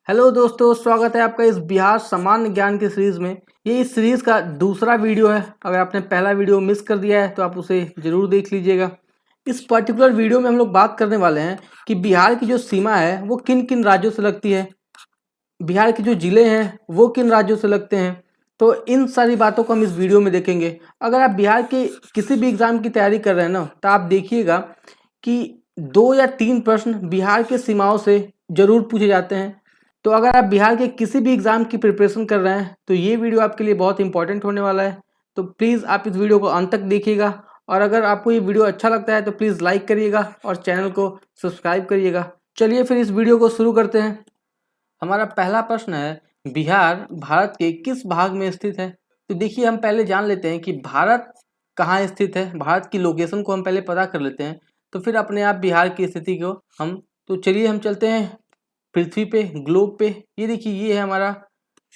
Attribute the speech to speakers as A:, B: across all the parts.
A: Hello दोस्तों, स्वागत है आपका इस बिहार सामान्य ज्ञान की सीरीज में। ये इस सीरीज का दूसरा वीडियो है। अगर आपने पहला वीडियो मिस कर दिया है तो आप उसे जरूर देख लीजिएगा। इस पर्टिकुलर वीडियो में हम लोग बात करने वाले हैं कि बिहार की जो सीमा है वो किन किन राज्यों से लगती है, बिहार के जो जिले हैं वो किन राज्यों से लगते हैं। तो इन सारी बातों को हम इस वीडियो में देखेंगे। अगर आप बिहार के किसी भी एग्जाम की तैयारी कर रहे हैं ना, तो आप देखिएगा कि 2 या 3 प्रश्न बिहार के सीमाओं से जरूर पूछे जाते हैं। तो अगर आप बिहार के किसी भी एग्जाम की प्रिपरेशन कर रहे हैं तो ये वीडियो आपके लिए बहुत इंपॉर्टेंट होने वाला है। तो प्लीज़ आप इस वीडियो को अंत तक देखिएगा, और अगर आपको ये वीडियो अच्छा लगता है तो प्लीज़ लाइक करिएगा और चैनल को सब्सक्राइब करिएगा। चलिए फिर इस वीडियो को शुरू करते हैं। हमारा पहला प्रश्न है, बिहार भारत के किस भाग में स्थित है। तो देखिए, हम पहले जान लेते हैं कि भारत कहाँ स्थित है। भारत की लोकेशन को हम पहले पता कर लेते हैं, तो फिर अपने आप बिहार की स्थिति को हम तो चलिए हम चलते हैं पृथ्वी पे, ग्लोब पे। ये देखिए, ये है हमारा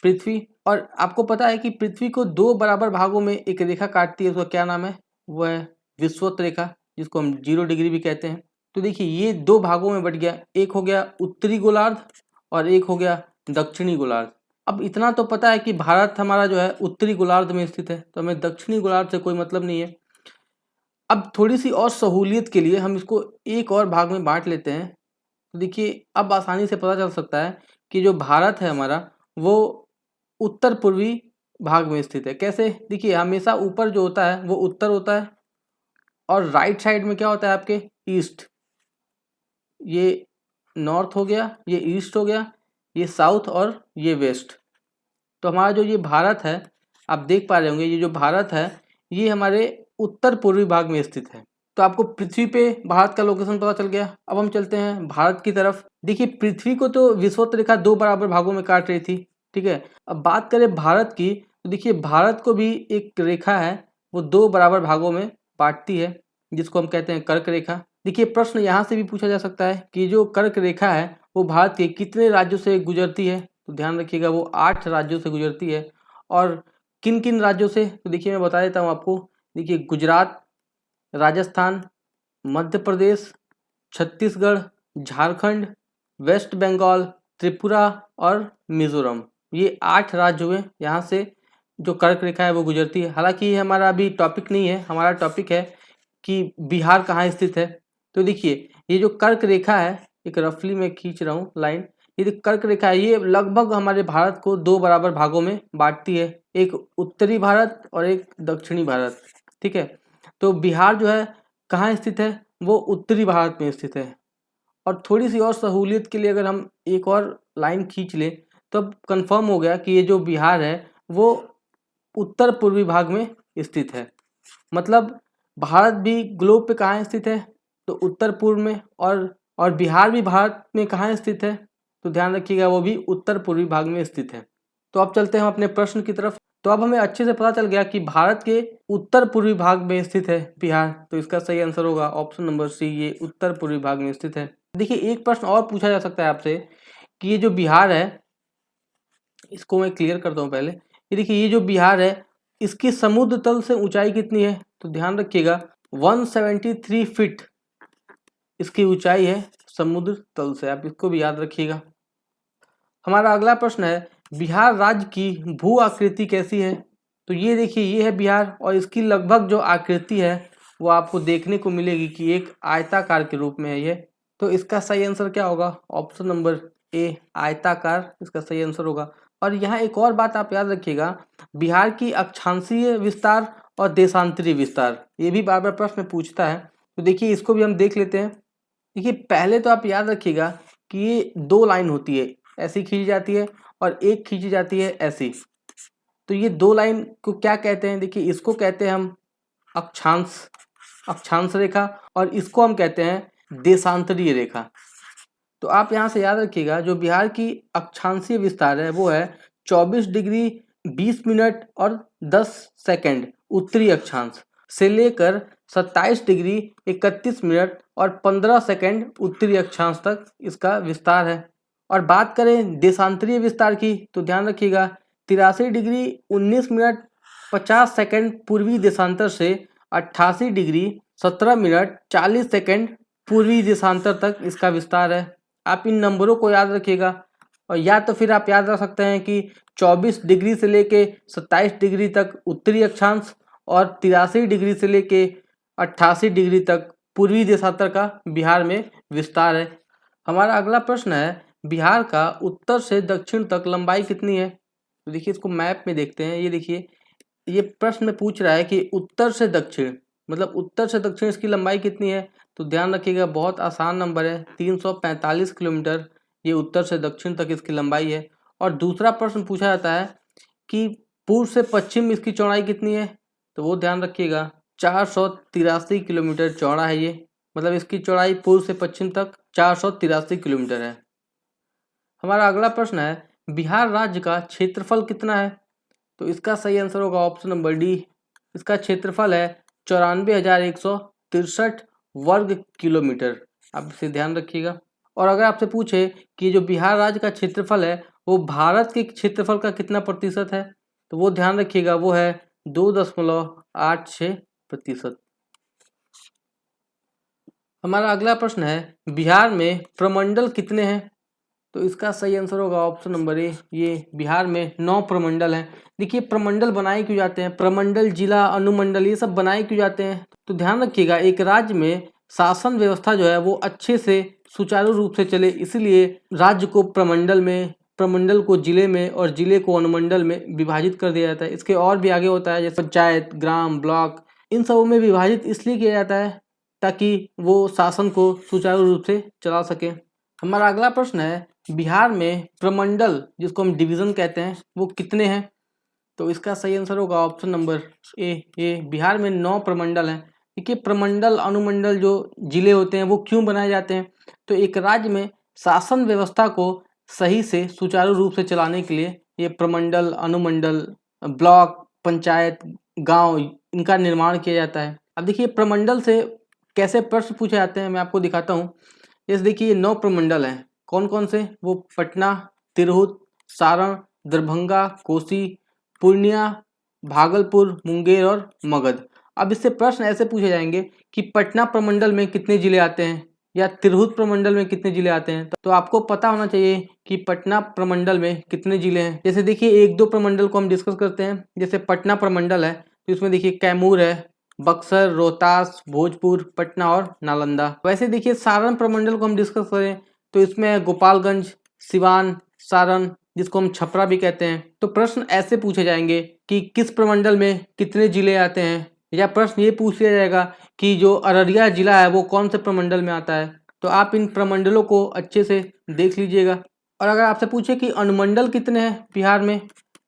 A: पृथ्वी। और आपको पता है कि पृथ्वी को 2 बराबर भागों में एक रेखा काटती है। उसका क्या नाम है? वो है विषुवत रेखा, जिसको हम 0 डिग्री भी कहते हैं। तो देखिए, ये 2 भागों में बट गया। एक हो गया उत्तरी गोलार्ध और एक हो गया दक्षिणी गोलार्ध। अब इतना तो पता है कि भारत हमारा जो है उत्तरी गोलार्ध में स्थित है, तो हमें दक्षिणी गोलार्ध से कोई मतलब नहीं है। अब थोड़ी सी और सहूलियत के लिए हम इसको एक और भाग में बांट लेते हैं। तो देखिए, अब आसानी से पता चल सकता है कि जो भारत है हमारा वो उत्तर पूर्वी भाग में स्थित है। कैसे? देखिए, हमेशा ऊपर जो होता है वो उत्तर होता है, और राइट साइड में क्या होता है आपके? ईस्ट। ये नॉर्थ हो गया, ये ईस्ट हो गया, ये साउथ और ये वेस्ट। तो हमारा जो ये भारत है, आप देख पा रहे होंगे, ये जो भारत है ये हमारे उत्तर पूर्वी भाग में स्थित है। तो आपको पृथ्वी पे भारत का लोकेशन पता चल गया। अब हम चलते हैं भारत की तरफ। देखिए, पृथ्वी को तो विषुवत रेखा 2 बराबर भागों में काट रही थी, ठीक है। अब बात करें भारत की, तो देखिए भारत को भी एक रेखा है, वो 2 बराबर भागों में बांटती है, जिसको हम कहते हैं कर्क रेखा। देखिए, प्रश्न यहाँ से भी पूछा जा सकता है कि जो कर्क रेखा है वो भारत के कितने राज्यों से गुजरती है। तो ध्यान रखिएगा, वो 8 राज्यों से गुजरती है। और किन किन राज्यों से? तो देखिए, मैं बता देता हूँ आपको। देखिए, गुजरात, राजस्थान, मध्य प्रदेश, छत्तीसगढ़, झारखंड, वेस्ट बंगाल, त्रिपुरा और मिजोरम। ये 8 राज्य हुए, यहाँ से जो कर्क रेखा है वो गुजरती है। हालांकि ये हमारा अभी टॉपिक नहीं है, हमारा टॉपिक है कि बिहार कहाँ स्थित है। तो देखिए, ये जो कर्क रेखा है, एक रफली मैं खींच रहा हूँ लाइन। ये जो कर्क रेखा है ये लगभग हमारे भारत को 2 बराबर भागों में बांटती है, एक उत्तरी भारत और एक दक्षिणी भारत, ठीक है। तो बिहार जो है कहाँ स्थित है? वो उत्तरी भारत में स्थित है। और थोड़ी सी और सहूलियत के लिए अगर हम एक और लाइन खींच लें तो अब कंफर्म हो गया कि ये जो बिहार है वो उत्तर पूर्वी भाग में स्थित है। मतलब भारत भी ग्लोब पे कहाँ स्थित है? तो उत्तर पूर्व में। और बिहार भी भारत में कहाँ स्थित है? तो ध्यान रखिएगा, वो भी उत्तर पूर्वी भाग में स्थित है। तो अब चलते हैं हम अपने प्रश्न की तरफ। तो अब हमें अच्छे से पता चल गया कि भारत के उत्तर पूर्वी भाग में स्थित है बिहार। तो इसका सही आंसर होगा ऑप्शन नंबर सी, ये उत्तर पूर्वी भाग में स्थित है। देखिए, एक प्रश्न और पूछा जा सकता है आपसे कि ये जो बिहार है, इसको मैं क्लियर करता हूँ पहले। ये देखिए, ये जो बिहार है इसकी समुद्र तल से ऊंचाई कितनी है? तो ध्यान रखिएगा, 173 फीट इसकी ऊंचाई है समुद्र तल से। आप इसको भी याद रखिएगा। हमारा अगला प्रश्न है, बिहार राज्य की भू आकृति कैसी है? तो ये देखिए, ये है बिहार, और इसकी लगभग जो आकृति है वो आपको देखने को मिलेगी कि एक आयताकार के रूप में है ये। तो इसका सही आंसर क्या होगा? ऑप्शन नंबर ए, आयताकार इसका सही आंसर होगा। और यहाँ एक और बात आप याद रखिएगा, बिहार की अक्षांशीय विस्तार और देशांतरीय विस्तार, ये भी बार बार प्रश्न पूछता है। तो देखिए, इसको भी हम देख लेते हैं। देखिए, पहले तो आप याद रखिएगा कि ये 2 लाइन होती है, ऐसी खींची जाती है और एक खींची जाती है ऐसी। तो ये 2 लाइन को क्या कहते हैं? देखिए, इसको कहते हैं हम अक्षांश अक्षांश रेखा, और इसको हम कहते हैं देशांतरीय रेखा। तो आप यहाँ से याद रखिएगा, जो बिहार की अक्षांशीय विस्तार है वो है 24 डिग्री 20 मिनट और 10 सेकंड उत्तरी अक्षांश से लेकर 27 डिग्री 31 मिनट और 15 सेकंड उत्तरी अक्षांश तक इसका विस्तार है। और बात करें देशांतरीय विस्तार की, तो ध्यान रखिएगा, 83 डिग्री 19 मिनट 50 सेकंड पूर्वी देशांतर से 88 डिग्री 17 मिनट 40 सेकंड पूर्वी देशांतर तक इसका विस्तार है। आप इन नंबरों को याद रखिएगा। और या तो फिर आप याद रख सकते हैं कि 24 डिग्री से लेके 27 डिग्री तक उत्तरी अक्षांश और 83 डिग्री से लेके 88 डिग्री तक पूर्वी देशांतर का बिहार में विस्तार है। हमारा अगला प्रश्न है, बिहार का उत्तर से दक्षिण तक लंबाई कितनी है? तो देखिए इसको मैप में देखते हैं। ये देखिए, ये प्रश्न में पूछ रहा है कि उत्तर से दक्षिण, मतलब उत्तर से दक्षिण इसकी लंबाई कितनी है? तो ध्यान रखिएगा, बहुत आसान नंबर है, 345 किलोमीटर ये उत्तर से दक्षिण तक इसकी लंबाई है। और दूसरा प्रश्न पूछा जाता है कि पूर्व से पश्चिम इसकी चौड़ाई कितनी है? तो वो ध्यान रखिएगा, 483 किलोमीटर चौड़ा है ये, मतलब इसकी चौड़ाई पूर्व से पश्चिम तक 483 किलोमीटर है। हमारा अगला प्रश्न है, बिहार राज्य का क्षेत्रफल कितना है? तो इसका सही आंसर होगा ऑप्शन नंबर डी। इसका क्षेत्रफल है 94,163 वर्ग किलोमीटर। आप इसे ध्यान रखिएगा। और अगर आपसे पूछे कि जो बिहार राज्य का क्षेत्रफल है वो भारत के क्षेत्रफल का कितना प्रतिशत है, तो वो ध्यान रखिएगा, वो है 2.86%। हमारा अगला प्रश्न है, बिहार में प्रमंडल कितने हैं? तो इसका सही आंसर होगा ऑप्शन नंबर ए। ये बिहार में 9 प्रमंडल हैं। देखिए प्रमंडल बनाए क्यों जाते हैं, प्रमंडल, जिला, अनुमंडल, ये सब बनाए क्यों जाते हैं? तो ध्यान रखिएगा, एक राज्य में शासन व्यवस्था जो है वो अच्छे से सुचारू रूप से चले, इसीलिए राज्य को प्रमंडल में, प्रमंडल को जिले में और जिले को अनुमंडल में विभाजित कर दिया जाता है। इसके और भी आगे होता है, जैसे पंचायत, ग्राम, ब्लॉक, इन सबों में विभाजित इसलिए किया जाता है ताकि वो शासन को सुचारू रूप से चला सके। हमारा अगला प्रश्न है, बिहार में प्रमंडल, जिसको हम डिवीजन कहते हैं, वो कितने हैं? तो इसका सही आंसर होगा ऑप्शन नंबर ए। बिहार में 9 प्रमंडल हैं। देखिए प्रमंडल, अनुमंडल जो जिले होते हैं वो क्यों बनाए जाते हैं? तो एक राज्य में शासन व्यवस्था को सही से सुचारू रूप से चलाने के लिए ये प्रमंडल, अनुमंडल, ब्लॉक, पंचायत, गांव, इनका निर्माण किया जाता है। अब देखिए प्रमंडल से कैसे प्रश्न पूछे जाते हैं, मैं आपको दिखाता हूँ। जैसे देखिए 9 प्रमंडल हैं, कौन कौन से? वो पटना, तिरहुत, सारण, दरभंगा, कोसी, पूर्णिया, भागलपुर, मुंगेर और मगध। अब इससे प्रश्न ऐसे पूछे जाएंगे कि पटना प्रमंडल में कितने जिले आते हैं या तिरहुत प्रमंडल में कितने जिले आते हैं। तो आपको पता होना चाहिए कि पटना प्रमंडल में कितने जिले हैं। जैसे देखिए 1-2 प्रमंडल को हम डिस्कस करते हैं। जैसे पटना प्रमंडल है तो इसमें देखिए कैमूर है, बक्सर, रोहतास, भोजपुर, पटना और नालंदा। वैसे देखिए सारण प्रमंडल को हम डिस्कस करें तो इसमें गोपालगंज, सिवान, सारण, जिसको हम छपरा भी कहते हैं। तो प्रश्न ऐसे पूछे जाएंगे कि किस प्रमंडल में कितने जिले आते हैं, या प्रश्न ये पूछ लिया जाएगा कि जो अररिया जिला है वो कौन से प्रमंडल में आता है। तो आप इन प्रमंडलों को अच्छे से देख लीजिएगा। और अगर आपसे पूछे कि अनुमंडल कितने हैं बिहार में,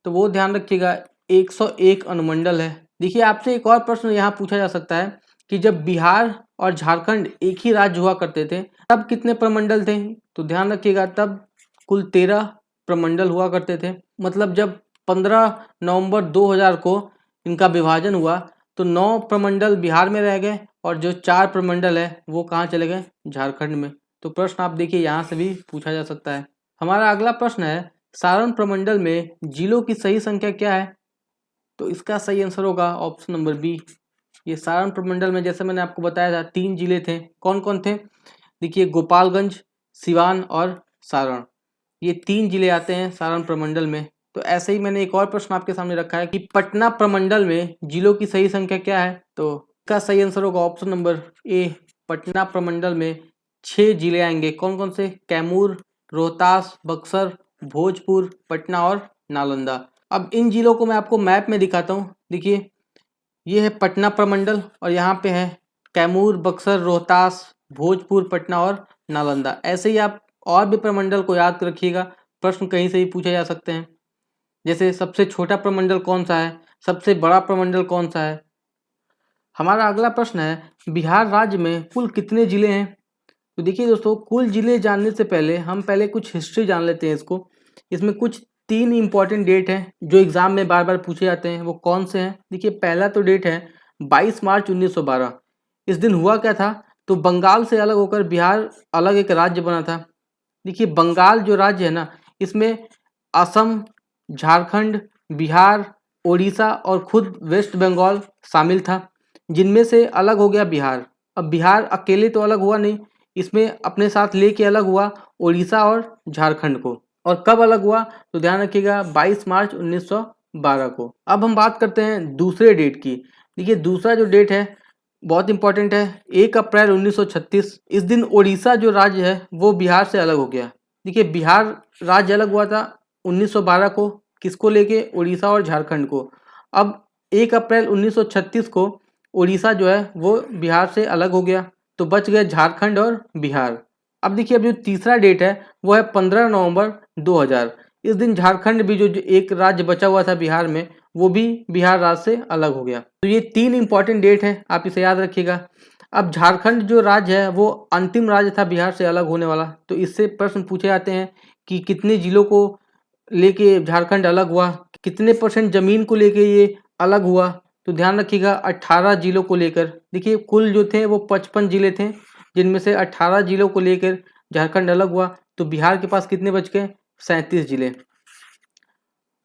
A: तो वो ध्यान रखिएगा 101 अनुमंडल है। देखिए आपसे एक और प्रश्न यहाँ पूछा जा सकता है कि जब बिहार और झारखंड एक ही राज्य हुआ करते थे तब कितने प्रमंडल थे? तो ध्यान रखिएगा, तब कुल 13 प्रमंडल हुआ करते थे। मतलब जब 15 नवंबर 2000 को इनका विभाजन हुआ तो 9 प्रमंडल बिहार में रह गए और जो 4 प्रमंडल है वो कहाँ चले गए? झारखंड में। तो प्रश्न आप देखिए यहाँ से भी पूछा जा सकता है। हमारा अगला प्रश्न है, सारण प्रमंडल में जिलों की सही संख्या क्या है? तो इसका सही आंसर होगा ऑप्शन नंबर बी। ये सारण प्रमंडल में जैसे मैंने आपको बताया था 3 जिले थे। कौन कौन थे? देखिए गोपालगंज, सिवान और सारण, ये 3 जिले आते हैं सारण प्रमंडल में। तो ऐसे ही मैंने एक और प्रश्न आपके सामने रखा है कि पटना प्रमंडल में जिलों की सही संख्या क्या है? तो इसका सही आंसर होगा ऑप्शन नंबर ए। पटना प्रमंडल में 6 जिले आएंगे। कौन कौन से? कैमूर, रोहतास, बक्सर, भोजपुर, पटना और नालंदा। अब इन जिलों को मैं आपको मैप में दिखाता हूँ। देखिए ये है पटना प्रमंडल और यहाँ पे है कैमूर, बक्सर, रोहतास, भोजपुर, पटना और नालंदा। ऐसे ही आप और भी प्रमंडल को याद रखिएगा, प्रश्न कहीं से भी पूछे जा सकते हैं। जैसे सबसे छोटा प्रमंडल कौन सा है, सबसे बड़ा प्रमंडल कौन सा है। हमारा अगला प्रश्न है, बिहार राज्य में कुल कितने जिले हैं? तो देखिए दोस्तों, कुल जिले जानने से पहले हम पहले कुछ हिस्ट्री जान लेते हैं इसको। इसमें कुछ 3 इंपॉर्टेंट डेट हैं जो एग्जाम में बार बार पूछे जाते हैं। वो कौन से हैं? देखिए पहला तो डेट है 22 मार्च 1912। इस दिन हुआ क्या था? तो बंगाल से अलग होकर बिहार अलग एक राज्य बना था। देखिए बंगाल जो राज्य है ना, इसमें असम, झारखंड, बिहार, उड़ीसा और खुद वेस्ट बंगाल शामिल था, जिनमें से अलग हो गया बिहार। अब बिहार अकेले तो अलग हुआ नहीं, इसमें अपने साथ लेके अलग हुआ उड़ीसा और झारखंड को। और कब अलग हुआ तो ध्यान रखिएगा 22 मार्च 1912 को। अब हम बात करते हैं दूसरे डेट की। देखिए दूसरा जो डेट है बहुत इंपॉर्टेंट है, 1 अप्रैल 1936। इस दिन उड़ीसा जो राज्य है वो बिहार से अलग हो गया। देखिए बिहार राज्य अलग हुआ था 1912 को, किसको लेके, उड़ीसा और झारखंड को। अब 1 अप्रैल 1936 को उड़ीसा जो है वो बिहार से अलग हो गया, तो बच गए झारखंड और बिहार। अब देखिए अब जो तीसरा डेट है वो है 15 नवंबर 2000। इस दिन झारखंड भी जो एक राज्य बचा हुआ था बिहार में वो भी बिहार राज्य से अलग हो गया। तो ये 3 इंपॉर्टेंट डेट है, आप इसे याद रखिएगा। अब झारखंड जो राज्य है वो अंतिम राज्य था बिहार से अलग होने वाला, तो इससे प्रश्न पूछे जाते हैं कि कितने जिलों को लेके झारखंड अलग हुआ, कितने % जमीन को लेके ये अलग हुआ। तो ध्यान रखिएगा 18 जिलों को लेकर। देखिए कुल जो थे वो 55 जिले थे, जिनमें से 18 जिलों को लेकर झारखंड अलग हुआ। तो बिहार के पास कितने बच गए, 37 जिले।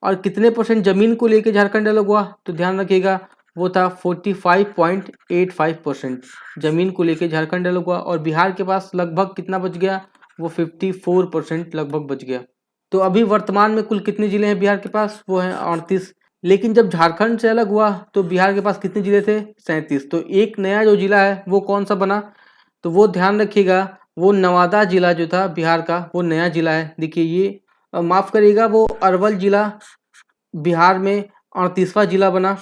A: और कितने % जमीन को लेकर झारखंड अलग हुआ तो ध्यान रखिएगा वो था 45.85% जमीन को लेकर झारखंड अलग हुआ। और बिहार के पास लगभग कितना बच गया, वो 54% लगभग बच गया। तो अभी वर्तमान में कुल कितने जिले हैं बिहार के पास, वो हैं 38। लेकिन जब झारखंड से अलग हुआ तो बिहार के पास कितने जिले थे, 37। तो एक नया जो जिला है वो कौन सा बना, तो वो ध्यान रखिएगा वो नवादा जिला जो था बिहार का वो नया जिला है। देखिए ये माफ़ करिएगा वो अरवल जिला बिहार में 38वां जिला बना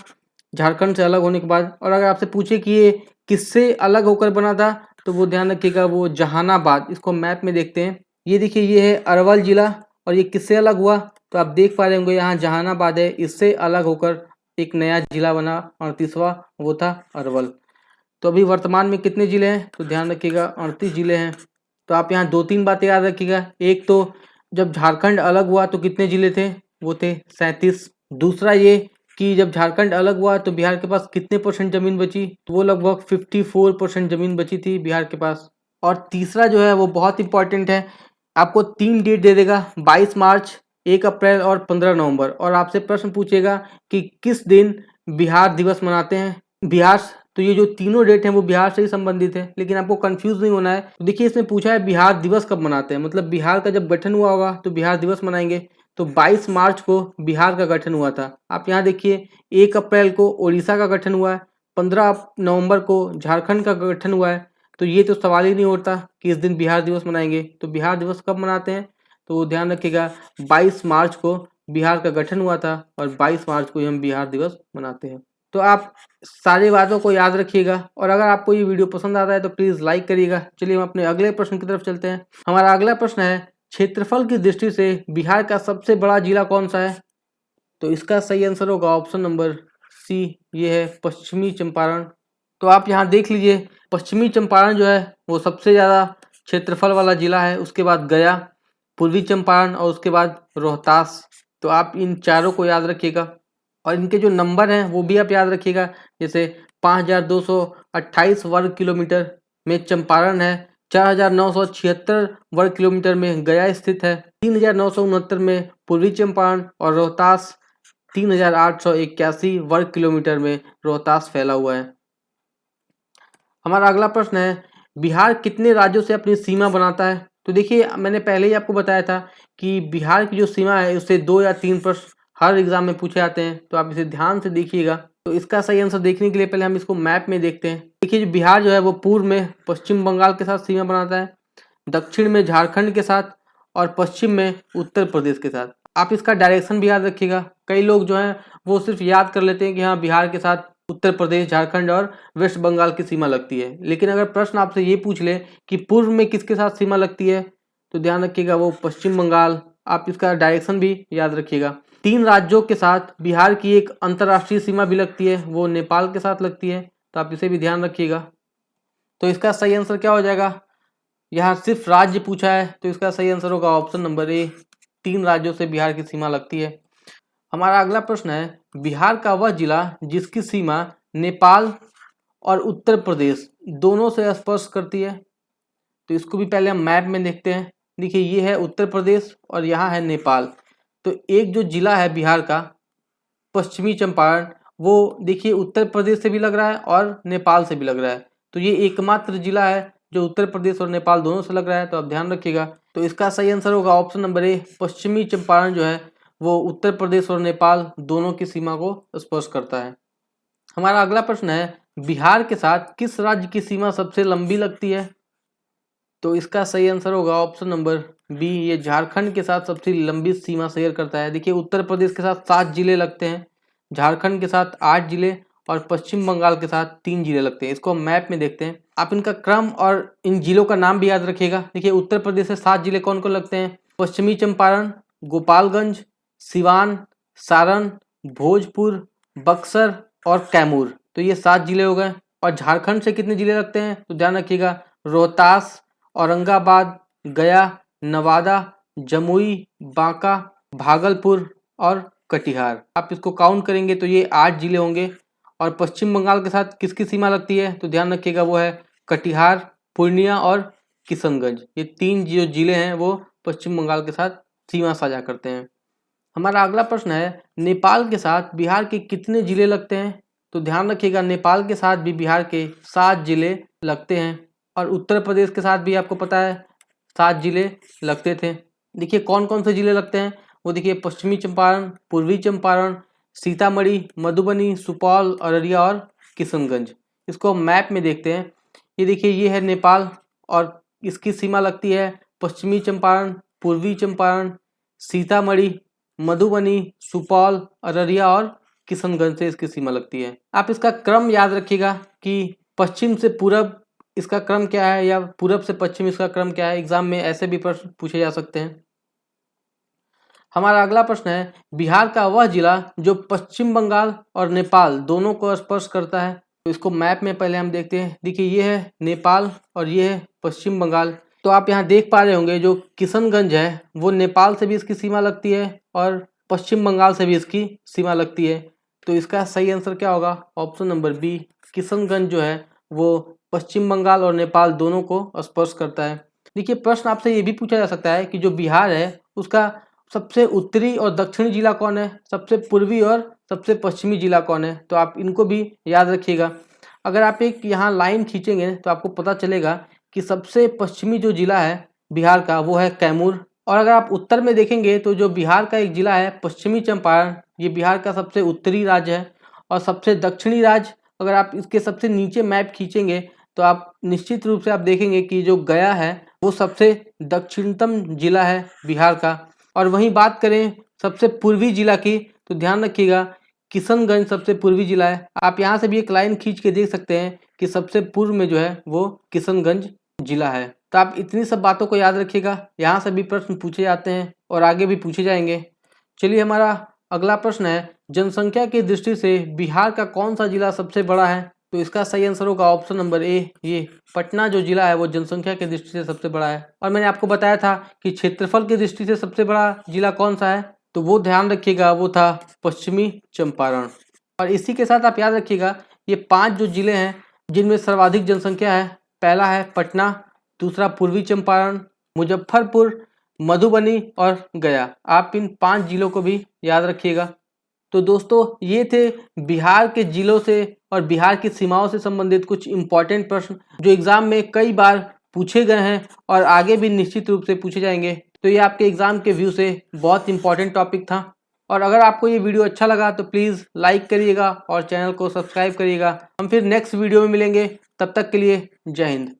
A: झारखंड से अलग होने के बाद। और अगर आपसे पूछे कि ये किससे अलग होकर बना था तो वो ध्यान रखिएगा वो जहानाबाद। इसको मैप में देखते हैं, ये देखिए ये है अरवल जिला और ये किससे अलग हुआ तो आप देख पा रहे होंगे यहाँ जहानाबाद है, इससे अलग होकर एक नया जिला बना 38वां, वो था अरवल। तो अभी वर्तमान में कितने जिले हैं तो ध्यान रखिएगा 38 जिले हैं। तो आप यहाँ 2-3 बातें याद रखिएगा। एक तो जब झारखंड अलग हुआ तो कितने जिले थे, वो थे 37। दूसरा ये कि जब झारखंड अलग हुआ तो बिहार के पास कितने % जमीन बची, तो वो लगभग 54% जमीन बची थी बिहार के पास। और तीसरा जो है वो बहुत इंपॉर्टेंट है, आपको 3 डेट दे देगा, 22 मार्च, 1 अप्रैल और 15 नवंबर। और आपसे प्रश्न पूछेगा कि किस दिन बिहार दिवस मनाते हैं बिहार। तो ये जो तीनों डेट हैं वो बिहार से ही संबंधित है, लेकिन आपको कंफ्यूज नहीं होना है। तो देखिए इसमें पूछा है बिहार दिवस कब मनाते हैं, मतलब बिहार का जब गठन हुआ होगा तो बिहार दिवस मनाएंगे। तो 22 मार्च को बिहार का गठन हुआ था। आप यहाँ देखिए 1 अप्रैल को उड़ीसा का गठन हुआ है, 15 नवंबर को झारखंड का गठन हुआ है। तो ये तो सवाल ही नहीं उठता कि इस दिन बिहार दिवस मनाएंगे। तो बिहार दिवस कब मनाते हैं तो ध्यान रखिएगा 22 मार्च को बिहार का गठन हुआ था और 22 मार्च को ही हम बिहार दिवस मनाते हैं। तो आप सारी बातों को याद रखिएगा और अगर आपको ये वीडियो पसंद आता है तो प्लीज़ लाइक करिएगा। चलिए हम अपने अगले प्रश्न की तरफ चलते हैं। हमारा अगला प्रश्न है, क्षेत्रफल की दृष्टि से बिहार का सबसे बड़ा जिला कौन सा है। तो इसका सही आंसर होगा ऑप्शन नंबर सी, ये है पश्चिमी चंपारण। तो आप यहाँ देख लीजिए पश्चिमी चंपारण जो है वो सबसे ज़्यादा क्षेत्रफल वाला जिला है, उसके बाद गया, पूर्वी चंपारण और उसके बाद रोहतास। तो आप इन चारों को याद रखिएगा और इनके जो नंबर हैं वो भी आप याद रखिएगा। जैसे 5228 वर्ग किलोमीटर में चंपारण है, 4976 वर्ग किलोमीटर में गया स्थित है, 3969 में पूर्वी चंपारण और रोहतास 3881 वर्ग किलोमीटर में रोहतास फैला हुआ है। हमारा अगला प्रश्न है, बिहार कितने राज्यों से अपनी सीमा बनाता है। तो देखिए मैंने पहले ही आपको बताया था कि बिहार की जो सीमा है उससे 2 या 3 प्रश्न हर एग्जाम में पूछे जाते हैं, तो आप इसे ध्यान से देखिएगा। तो इसका सही आंसर देखने के लिए पहले हम इसको मैप में देखते हैं। देखिए जो बिहार जो है वो पूर्व में पश्चिम बंगाल के साथ सीमा बनाता है, दक्षिण में झारखंड के साथ और पश्चिम में उत्तर प्रदेश के साथ। आप इसका डायरेक्शन भी याद रखिएगा। कई लोग जो हैं वो सिर्फ याद कर लेते हैं कि हाँ बिहार के साथ उत्तर प्रदेश, झारखंड और वेस्ट बंगाल की सीमा लगती है, लेकिन अगर प्रश्न आपसे ये पूछ ले कि पूर्व में किसके साथ सीमा लगती है तो ध्यान रखिएगा वो पश्चिम बंगाल। आप इसका डायरेक्शन भी याद रखिएगा। 3 राज्यों के साथ बिहार की एक अंतर्राष्ट्रीय सीमा भी लगती है, वो नेपाल के साथ लगती है, तो आप इसे भी ध्यान रखिएगा। तो इसका सही आंसर क्या हो जाएगा, यहाँ सिर्फ राज्य पूछा है तो इसका सही आंसर होगा ऑप्शन नंबर ए, 3 राज्यों से बिहार की सीमा लगती है। हमारा अगला प्रश्न है, बिहार का वह जिला जिसकी सीमा नेपाल और उत्तर प्रदेश दोनों से स्पर्श करती है। तो इसको भी पहले हम मैप में देखते हैं। देखिए ये है उत्तर प्रदेश और यहाँ है नेपाल। तो एक जो जिला है बिहार का पश्चिमी चंपारण, वो देखिए उत्तर प्रदेश से भी लग रहा है और नेपाल से भी लग रहा है। तो ये एकमात्र जिला है जो उत्तर प्रदेश और नेपाल दोनों से लग रहा है, तो आप ध्यान रखिएगा। तो इसका सही आंसर होगा ऑप्शन नंबर ए, पश्चिमी चंपारण जो है वो उत्तर प्रदेश और नेपाल दोनों की सीमा को स्पर्श करता है। हमारा अगला प्रश्न है, बिहार के साथ किस राज्य की सीमा सबसे लंबी लगती है? तो इसका सही आंसर होगा ऑप्शन नंबर बी, ये झारखंड के साथ सबसे लंबी सीमा शेयर करता है। देखिए उत्तर प्रदेश के साथ 7 जिले लगते हैं, झारखंड के साथ 8 जिले और पश्चिम बंगाल के साथ 3 जिले लगते हैं। इसको मैप में देखते हैं, आप इनका क्रम और इन जिलों का नाम भी याद रखिएगा। देखिए उत्तर प्रदेश से 7 जिले कौन कौन लगते हैं? पश्चिमी चंपारण, गोपालगंज, सिवान, सारण, भोजपुर, बक्सर और कैमूर। तो ये 7 जिले हो गए। और झारखंड से कितने जिले लगते हैं? तो ध्यान रखिएगा, रोहतास, औरंगाबाद, गया, नवादा, जमुई, बांका, भागलपुर और कटिहार। आप इसको काउंट करेंगे तो ये 8 जिले होंगे। और पश्चिम बंगाल के साथ किसकी सीमा लगती है? तो ध्यान रखिएगा, वो है कटिहार, पूर्णिया और किशनगंज। ये 3 जो जिले हैं वो पश्चिम बंगाल के साथ सीमा साझा करते हैं। हमारा अगला प्रश्न है, नेपाल के साथ बिहार के कितने जिले लगते हैं? तो ध्यान रखिएगा, नेपाल के साथ भी बिहार के 7 जिले लगते हैं। और उत्तर प्रदेश के साथ भी आपको पता है 7 जिले लगते थे। देखिए कौन कौन से जिले लगते हैं, वो देखिए पश्चिमी चंपारण, पूर्वी चंपारण, सीतामढ़ी, मधुबनी, सुपौल, अररिया और किशनगंज। इसको मैप में देखते हैं। ये देखिए, ये है नेपाल और इसकी सीमा लगती है पश्चिमी चंपारण, पूर्वी चंपारण, सीतामढ़ी, मधुबनी, सुपौल, अररिया और किशनगंज से इसकी सीमा लगती है। आप इसका क्रम याद रखिएगा कि पश्चिम से पूरब इसका क्रम क्या है या पूरब से पश्चिम इसका क्रम क्या है। एग्जाम में ऐसे भी प्रश्न पूछे जा सकते हैं। हमारा अगला प्रश्न है, बिहार का वह जिला जो पश्चिम बंगाल और नेपाल दोनों को स्पर्श करता है। तो इसको मैप में पहले हम देखते हैं। देखिए ये है नेपाल और ये है पश्चिम बंगाल। तो आप यहाँ देख पा रहे होंगे जो किशनगंज है वो नेपाल से भी इसकी सीमा लगती है और पश्चिम बंगाल से भी इसकी सीमा लगती है। तो इसका सही आंसर क्या होगा? ऑप्शन नंबर बी, किशनगंज जो है वो पश्चिम बंगाल और नेपाल दोनों को स्पर्श करता है। देखिए प्रश्न आपसे ये भी पूछा जा सकता है कि जो बिहार है उसका सबसे उत्तरी और दक्षिणी जिला कौन है, सबसे पूर्वी और सबसे पश्चिमी जिला कौन है। तो आप इनको भी याद रखिएगा। अगर आप एक यहाँ लाइन खींचेंगे तो आपको पता चलेगा कि सबसे पश्चिमी जो जिला है बिहार का वो है कैमूर। और अगर आप उत्तर में देखेंगे तो जो बिहार का एक जिला है पश्चिमी चंपारण, ये बिहार का सबसे उत्तरी राज्य है। और सबसे दक्षिणी राज्य, अगर आप इसके सबसे नीचे मैप खींचेंगे तो आप निश्चित रूप से आप देखेंगे कि जो गया है वो सबसे दक्षिणतम जिला है बिहार का। और वहीं बात करें सबसे पूर्वी जिला की, तो ध्यान रखिएगा किशनगंज सबसे पूर्वी जिला है। आप यहाँ से भी एक लाइन खींच के देख सकते हैं कि सबसे पूर्व में जो है वो किशनगंज जिला है। तो आप इतनी सब बातों को याद रखिएगा। यहाँ से भी प्रश्न पूछे जाते हैं और आगे भी पूछे जाएंगे। चलिए हमारा अगला प्रश्न है, जनसंख्या की दृष्टि से बिहार का कौन सा जिला सबसे बड़ा है? तो इसका सही आंसर होगा ऑप्शन नंबर ए, ये पटना जो जिला है वो जनसंख्या की दृष्टि से सबसे बड़ा है। और मैंने आपको बताया था कि क्षेत्रफल की दृष्टि से सबसे बड़ा जिला कौन सा है, तो वो ध्यान रखिएगा वो था पश्चिमी चंपारण। और इसी के साथ आप याद रखिएगा ये 5 जो जिले हैं जिनमें सर्वाधिक जनसंख्या है, पहला है पटना, दूसरा पूर्वी चंपारण, मुजफ्फरपुर, मधुबनी और गया। आप इन 5 जिलों को भी याद रखिएगा। तो दोस्तों ये थे बिहार के जिलों से और बिहार की सीमाओं से संबंधित कुछ इम्पॉर्टेंट प्रश्न जो एग्जाम में कई बार पूछे गए हैं और आगे भी निश्चित रूप से पूछे जाएंगे। तो ये आपके एग्जाम के व्यू से बहुत इंपॉर्टेंट टॉपिक था। और अगर आपको ये वीडियो अच्छा लगा तो प्लीज़ लाइक करिएगा और चैनल को सब्सक्राइब करिएगा। हम फिर नेक्स्ट वीडियो में मिलेंगे, तब तक के लिए जय हिंद।